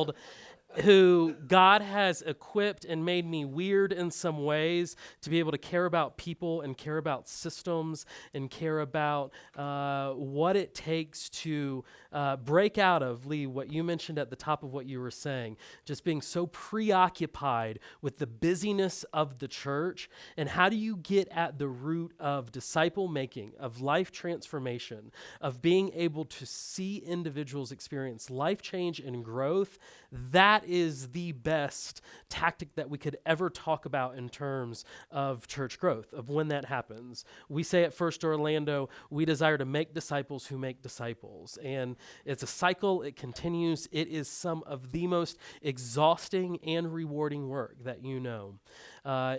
world who God has equipped and made me weird in some ways to be able to care about people and care about systems and care about what it takes to break out of, Lee, what you mentioned at the top of what you were saying, just being so preoccupied with the busyness of the church. And how do you get at the root of disciple making, of life transformation, of being able to see individuals experience life change and growth? That is the best tactic that we could ever talk about in terms of church growth, of when that happens. We say at First Orlando, we desire to make disciples who make disciples. And it's a cycle, it continues. It is some of the most exhausting and rewarding work that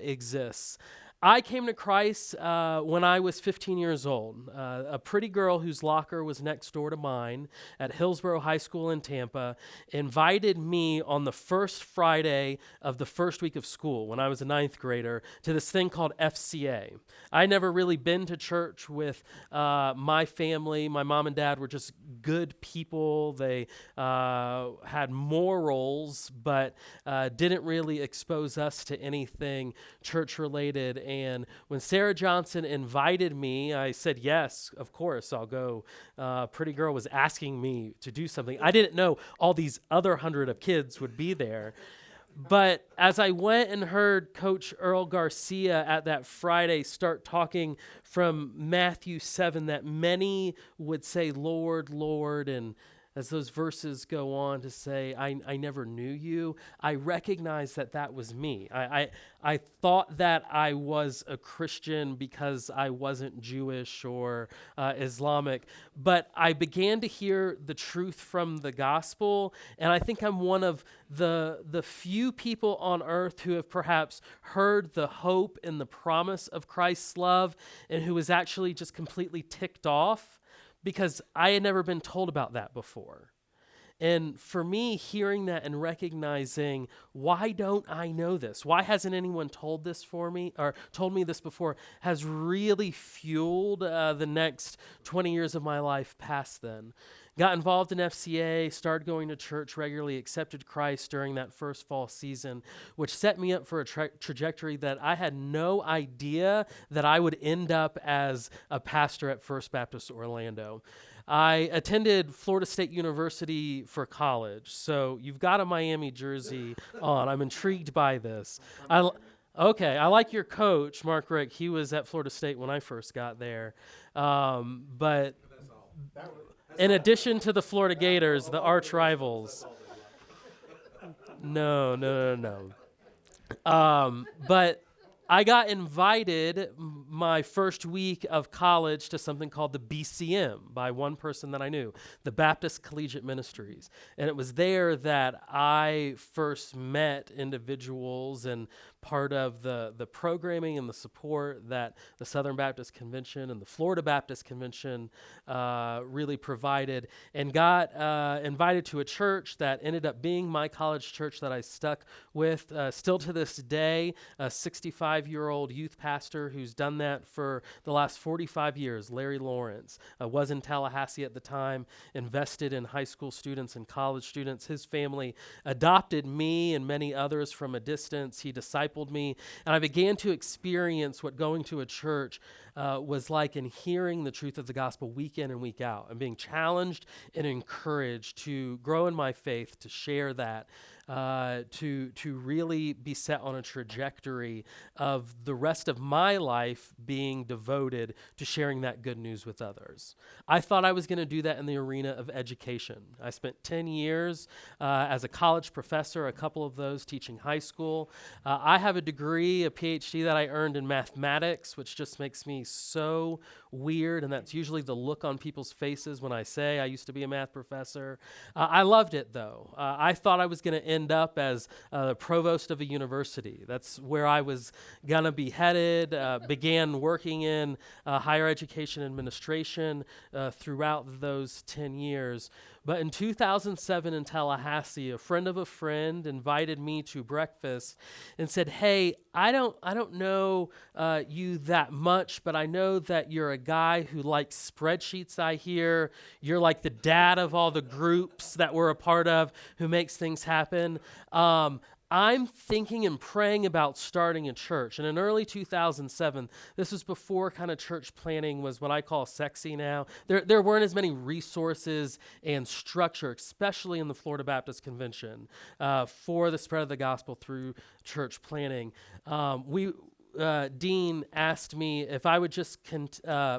exists. I came to Christ when I was 15 years old. A pretty girl whose locker was next door to mine at Hillsborough High School in Tampa invited me on the first Friday of the first week of school when I was a ninth grader to this thing called FCA. I'd never really been to church with my family. My mom and dad were just good people. They had morals, but didn't really expose us to anything church-related. And when Sarah Johnson invited me, I said, yes, of course, I'll go. Pretty girl was asking me to do something. I didn't know all these other 100 of kids would be there. But as I went and heard Coach Earl Garcia at that Friday start talking from Matthew 7, that many would say, Lord, Lord, and as those verses go on to say, I never knew you, I recognized that that was me. I thought that I was a Christian because I wasn't Jewish or Islamic, but I began to hear the truth from the gospel, and I think I'm one of the few people on earth who have perhaps heard the hope and the promise of Christ's love and who was actually just completely ticked off because I had never been told about that before. And for me, hearing that and recognizing, why don't I know this? Why hasn't anyone told this for me or told me this before has really fueled the next 20 years of my life past then. Got involved in FCA, started going to church regularly, accepted Christ during that first fall season, which set me up for a trajectory that I had no idea that I would end up as a pastor at First Baptist Orlando. I attended Florida State University for college, so you've got a Miami jersey on. I'm intrigued by this. Okay, I like your coach, Mark Rick. He was at Florida State when I first got there. But in addition to the Florida Gators, the arch rivals. No. But I got invited my first week of college to something called the BCM by one person that I knew, the Baptist Collegiate Ministries. And it was there that I first met individuals and part of the programming and the support that the Southern Baptist Convention and the Florida Baptist Convention really provided, and got invited to a church that ended up being my college church that I stuck with still to this day, a 65-year-old youth pastor who's done that for the last 45 years, Larry Lawrence, was in Tallahassee at the time, invested in high school students and college students. His family adopted me and many others from a distance. He discipled me, and I began to experience what going to a church was like in hearing the truth of the gospel week in and week out, and being challenged and encouraged to grow in my faith, to share that, to really be set on a trajectory of the rest of my life being devoted to sharing that good news with others. I thought I was going to do that in the arena of education. I spent 10 years as a college professor, a couple of those teaching high school. I have a degree, a PhD that I earned in mathematics, which just makes me so weird, and that's usually the look on people's faces when I say I used to be a math professor. I loved it, though. I thought I was going to end up as the provost of a university. That's where I was going to be headed, began working in higher education administration throughout those 10 years. But in 2007 in Tallahassee, a friend of a friend invited me to breakfast and said, "Hey, I don't know you that much, but I know that you're a guy who likes spreadsheets. I hear you're like the dad of all the groups that we're a part of, who makes things happen. I'm thinking and praying about starting a church." And in early 2007, this was before kind of church planning was what I call sexy now. There weren't as many resources and structure, especially in the Florida Baptist Convention, for the spread of the gospel through church planning. Dean asked me if I would just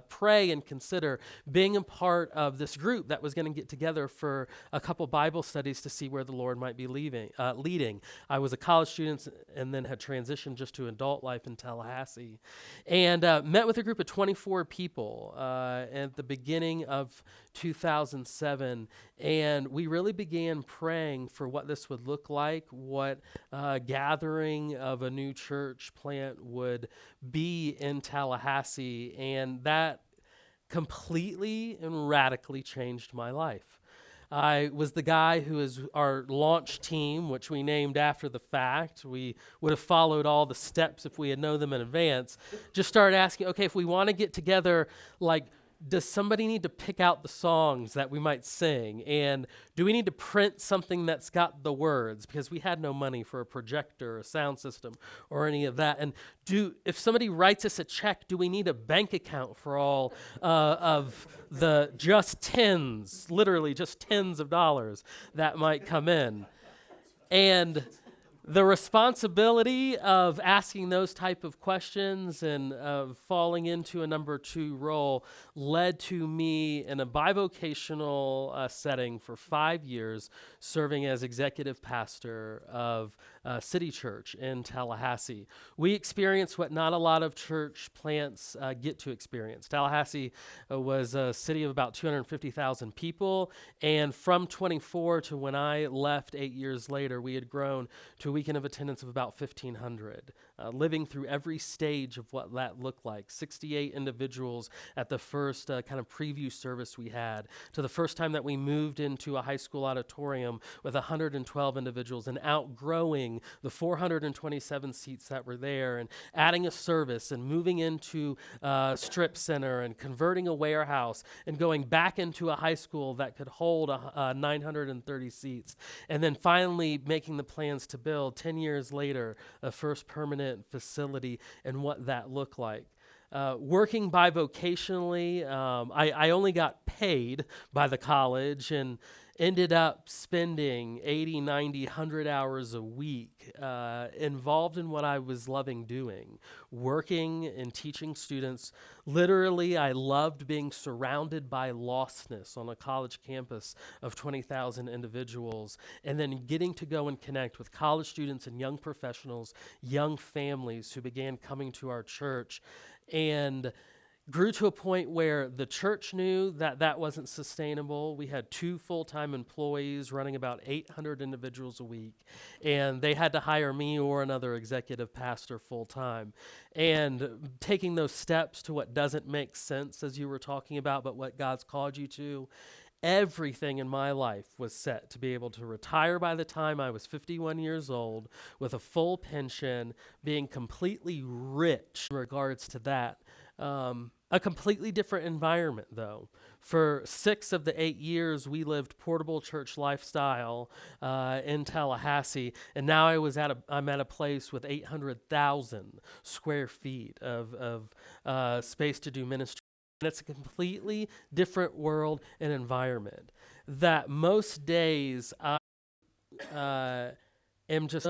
pray and consider being a part of this group that was going to get together for a couple Bible studies to see where the Lord might be leading. I was a college student and then had transitioned just to adult life in Tallahassee, and met with a group of 24 people at the beginning of 2007, and we really began praying for what this would look like, what gathering of a new church plant would be in Tallahassee, and that completely and radically changed my life. I was the guy who is our launch team, which we named after the fact. We would have followed all the steps if we had known them in advance. Just started asking, okay, if we want to get together, like, does somebody need to pick out the songs that we might sing? And do we need to print something that's got the words? Because we had no money for a projector, a sound system, or any of that. And if somebody writes us a check, do we need a bank account for all of the literally just tens of dollars that might come in? And the responsibility of asking those type of questions and of falling into a number 2 role led to me in a bivocational setting for 5 years, serving as executive pastor of City Church in Tallahassee. We experienced what not a lot of church plants get to experience. Tallahassee was a city of about 250,000 people, and from 24 to when I left 8 years later, we had grown to a weekend of attendance of about 1,500, living through every stage of what that looked like. 68 individuals at the first kind of preview service we had, to the first time that we moved into a high school auditorium with 112 individuals and outgrowing the 427 seats that were there, and adding a service and moving into a strip center and converting a warehouse and going back into a high school that could hold 930 seats, and then finally making the plans to build 10 years later a first permanent facility and what that looked like. Working bivocationally, I only got paid by the college and ended up spending 80, 90, 100 hours a week involved in what I was loving doing, working and teaching students. Literally, I loved being surrounded by lostness on a college campus of 20,000 individuals, and then getting to go and connect with college students and young professionals, young families who began coming to our church, and grew to a point where the church knew that that wasn't sustainable. We had 2 full-time employees running about 800 individuals a week, and they had to hire me or another executive pastor full-time. And taking those steps to what doesn't make sense, as you were talking about, but what God's called you to, everything in my life was set to be able to retire by the time I was 51 years old with a full pension, being completely rich in regards to that. A completely different environment, though. For 6 of the 8 years, we lived portable church lifestyle in Tallahassee, and now I'm at a place with 800,000 square feet of space to do ministry. And it's a completely different world and environment that most days I am just